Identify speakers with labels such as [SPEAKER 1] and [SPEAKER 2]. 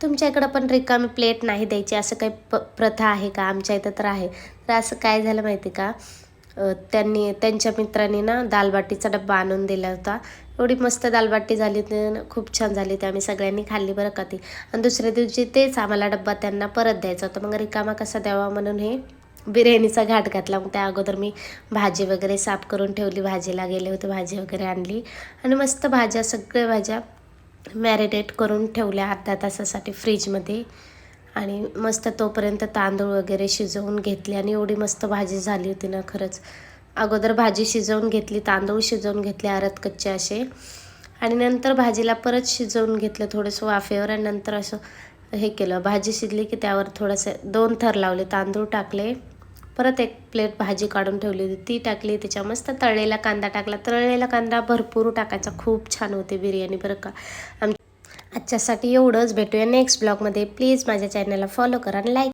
[SPEAKER 1] तुमच्या इकडं पण रिकामी प्लेट नाही द्यायची असं काही प्रथा आहे का? आमच्या इथं तर आहे. तर असं काय झालं माहिती का, त्यांच्या मित्रांनी ना दालबाटीचा डब्बा आणून दिला होता. एवढी मस्त दालबाटी झाली ते खूप छान झाली होती. आम्ही सगळ्यांनी खाल्ली बरं का ती. आणि दुसऱ्या दिवशी तेच आम्हाला डब्बा त्यांना परत द्यायचा होता. मग रिकामा कसा द्यावा म्हणून हे बिर्याणीचा घाट घातला. मग त्या अगोदर मी भाजी वगैरे साफ करून ठेवली. भाजीला गेले होते, भाजी वगैरे आणली आणि मस्त भाज्या, सगळ्या भाज्या मॅरिनेट करून ठेवल्या अर्ध्या तासासाठी फ्रीजमध्ये. आणि मस्त तोपर्यंत तांदूळ वगैरे शिजवून घेतले आणि एवढी मस्त भाजी झाली होती ना खरंच. अगोदर भाजी शिजवून घेतली, तांदूळ शिजवून घेतले अर्ध कच्चे असे, आणि नंतर भाजीला परत शिजवून घेतलं थोडंसं वाफेवर. आणि नंतर असं हे केलं, भाजी शिजली की त्यावर थोडंसं 2 थर लावले, तांदूळ टाकले, परत एक प्लेट भाजी काढून ठेवली होती ती टाकली, त्याच्या मस्त तळलेला कांदा टाकला. तळलेला कांदा भरपूर टाकायचा, खूप छान होते बिर्याणी बरं का. आजच्यासाठी एवढंच. भेटूया नेक्स्ट ब्लॉगमध्ये. प्लीज माझ्या चॅनलला फॉलो करा आणि लाईक